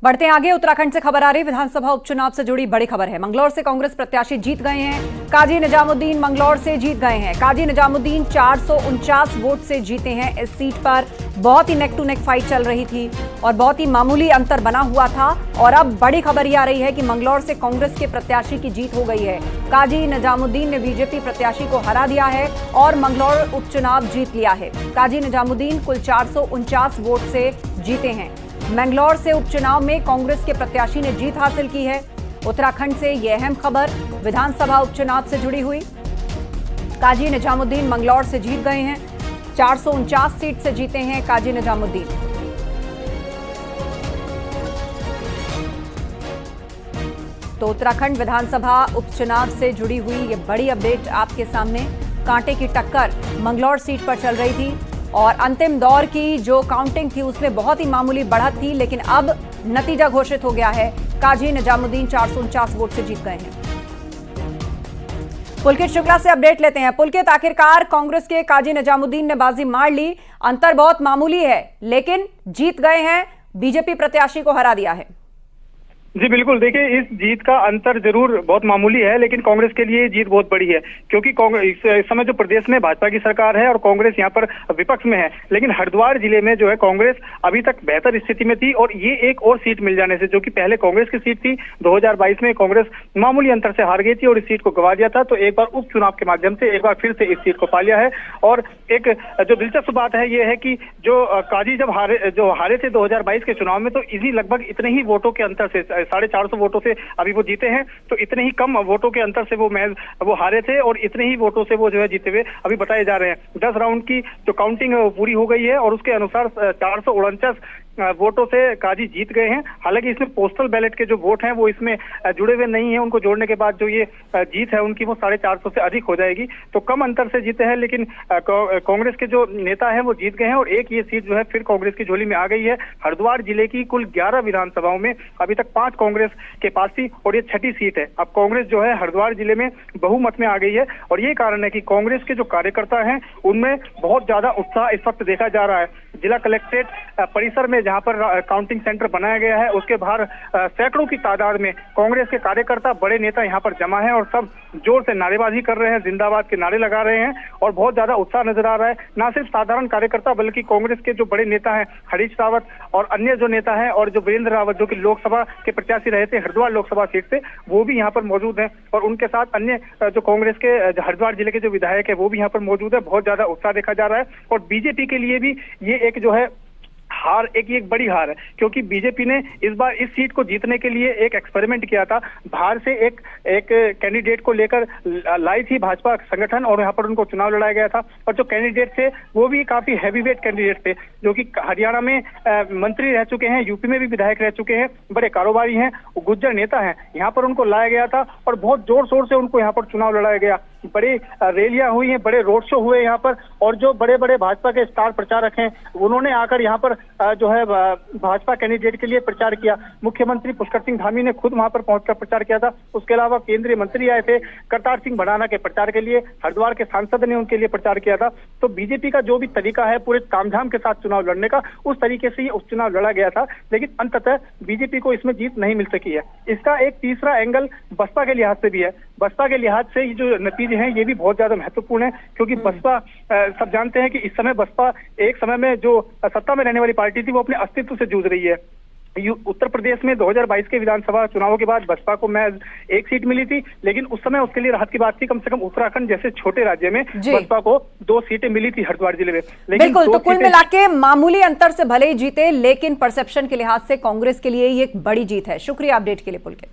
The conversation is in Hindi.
बढ़ते हैं आगे। उत्तराखंड से खबर आ रही, विधानसभा उपचुनाव से जुड़ी बड़ी खबर है। मंगलौर से कांग्रेस प्रत्याशी जीत गए हैं। काजी निजामुद्दीन मंगलौर से जीत गए हैं। काजी निजामुद्दीन 449 वोट से जीते हैं। इस सीट पर बहुत ही नेक टू नेक फाइट चल रही थी और बहुत ही मामूली अंतर बना हुआ था। और अब बड़ी खबर ये आ रही है कि मंगलौर से कांग्रेस के प्रत्याशी की जीत हो गई है। काजी निजामुद्दीन ने बीजेपी प्रत्याशी को हरा दिया है और मंगलौर उपचुनाव जीत लिया है। काजी निजामुद्दीन कुल 449 वोट से जीते हैं। मंगलौर से उपचुनाव में कांग्रेस के प्रत्याशी ने जीत हासिल की है। उत्तराखंड से यह अहम खबर विधानसभा उपचुनाव से जुड़ी हुई। काजी निजामुद्दीन मंगलौर से जीत गए हैं। 449 सीट से जीते हैं काजी निजामुद्दीन। तो उत्तराखंड विधानसभा उपचुनाव से जुड़ी हुई ये बड़ी अपडेट आपके सामने। कांटे की टक्कर मंगलौर सीट पर चल रही थी और अंतिम दौर की जो काउंटिंग थी उसमें बहुत ही मामूली बढ़त थी, लेकिन अब नतीजा घोषित हो गया है। काजी निजामुद्दीन 449 वोट से जीत गए हैं। पुलकित शुक्ला से अपडेट लेते हैं। पुलकित, आखिरकार कांग्रेस के काजी निजामुद्दीन ने बाजी मार ली। अंतर बहुत मामूली है लेकिन जीत गए हैं, बीजेपी प्रत्याशी को हरा दिया है। जी बिल्कुल, देखिए इस जीत का अंतर जरूर बहुत मामूली है लेकिन कांग्रेस के लिए जीत बहुत बड़ी है, क्योंकि इस समय जो प्रदेश में भाजपा की सरकार है और कांग्रेस यहाँ पर विपक्ष में है। लेकिन हरिद्वार जिले में जो है कांग्रेस अभी तक बेहतर स्थिति में थी और ये एक और सीट मिल जाने से, जो कि पहले कांग्रेस की सीट थी, 2022 में कांग्रेस मामूली अंतर से हार गई थी और इस सीट को गंवा दिया था। तो एक बार उपचुनाव के माध्यम से एक बार फिर से इस सीट को पा लिया है। और एक जो दिलचस्प बात है ये है कि जो काजी जब हारे थे 2022 के चुनाव में, तो इसी लगभग इतने ही वोटों के अंतर से, 450 वोटों से अभी वो जीते हैं। तो इतने ही कम वोटों के अंतर से वो हारे थे और इतने ही वोटों से वो जो है जीते हुए अभी बताए जा रहे हैं। 10 राउंड की जो काउंटिंग है वो पूरी हो गई है और उसके अनुसार 449 वोटों से काजी जीत गए हैं। हालांकि इसमें पोस्टल बैलेट के जो वोट हैं वो इसमें जुड़े हुए नहीं है। उनको जोड़ने के बाद जो ये जीत है उनकी वो 450 से अधिक हो जाएगी। तो कम अंतर से जीते हैं, लेकिन कांग्रेस के जो नेता हैं वो जीत गए हैं और एक ये सीट जो है फिर कांग्रेस की झोली में आ गई है। हरिद्वार जिले की कुल 11 विधानसभाओं में अभी तक 5 कांग्रेस के पास थी और ये 6ठी सीट है। अब कांग्रेस जो है हरिद्वार जिले में बहुमत में आ गई है और ये कारण है कि कांग्रेस के जो कार्यकर्ता हैं उनमें बहुत ज्यादा उत्साह इस वक्त देखा जा रहा है। जिला कलेक्ट्रेट परिसर में जहां पर काउंटिंग सेंटर बनाया गया है उसके बाहर सैकड़ों की तादाद में कांग्रेस के कार्यकर्ता, बड़े नेता यहां पर जमा हैं और सब जोर से नारेबाजी कर रहे हैं, जिंदाबाद के नारे लगा रहे हैं और बहुत ज्यादा उत्साह नजर आ रहा है। ना सिर्फ साधारण कार्यकर्ता बल्कि कांग्रेस के जो बड़े नेता हैं हरीश रावत और अन्य जो नेता हैं और जो वीरेंद्र रावत जो कि लोकसभा के प्रत्याशी रहे थे हरिद्वार लोकसभा सीट से, वो भी यहाँ पर मौजूद हैं और उनके साथ अन्य जो कांग्रेस के हरिद्वार जिले के जो विधायक है वो भी यहाँ पर मौजूद है। बहुत ज्यादा उत्साह देखा जा रहा है और बीजेपी के लिए भी ये एक जो है हार, एक बड़ी हार है, क्योंकि बीजेपी ने इस बार इस सीट को जीतने के लिए एक एक्सपेरिमेंट किया था। बाहर से एक कैंडिडेट को लेकर लाई थी भाजपा संगठन और यहाँ पर उनको चुनाव लड़ाया गया था और जो कैंडिडेट थे वो भी काफी हैवीवेट कैंडिडेट थे, जो कि हरियाणा में मंत्री रह चुके हैं, यूपी में भी विधायक रह चुके हैं, बड़े कारोबारी हैं, गुज्जर नेता हैं। यहाँ पर उनको लाया गया था और बहुत जोर शोर से उनको यहाँ पर चुनाव लड़ाया गया। बड़ी रैलियां हुई हैं, बड़े रोड शो हुए यहाँ पर और जो बड़े बड़े भाजपा के स्टार प्रचारक हैं उन्होंने आकर यहाँ पर जो है भाजपा कैंडिडेट के लिए प्रचार किया। मुख्यमंत्री पुष्कर सिंह धामी ने खुद वहां पर पहुंचकर प्रचार किया था। उसके अलावा केंद्रीय मंत्री आए थे करतार सिंह भड़ाना के प्रचार के लिए, हरिद्वार के सांसद ने उनके लिए प्रचार किया था। तो बीजेपी का जो भी तरीका है पूरे तामझाम के साथ चुनाव लड़ने का, उस तरीके से ये उपचुनाव लड़ा गया था, लेकिन अंततः बीजेपी को इसमें जीत नहीं मिल सकी है। इसका एक तीसरा एंगल बसपा के लिहाज से भी है। बसपा के लिहाज से ये जो नतीजे हैं ये भी बहुत ज्यादा महत्वपूर्ण है, क्योंकि बसपा सब जानते हैं कि इस समय बसपा एक समय में जो सत्ता में रहने वाली पार्टी थी वो अपने अस्तित्व से जूझ रही है। उत्तर प्रदेश में 2022 के विधानसभा चुनावों के बाद बसपा को महज एक सीट मिली थी, लेकिन उस समय उसके लिए राहत की बात थी। कम से कम उत्तराखंड जैसे छोटे राज्य में बसपा को 2 सीटें मिली थी हरिद्वार जिले में। बिल्कुल, तो कुल मिला के मामूली अंतर से भले ही जीते, लेकिन परसेप्शन के लिहाज से कांग्रेस के लिए ये एक बड़ी जीत है। शुक्रिया अपडेट के लिए पुलकित।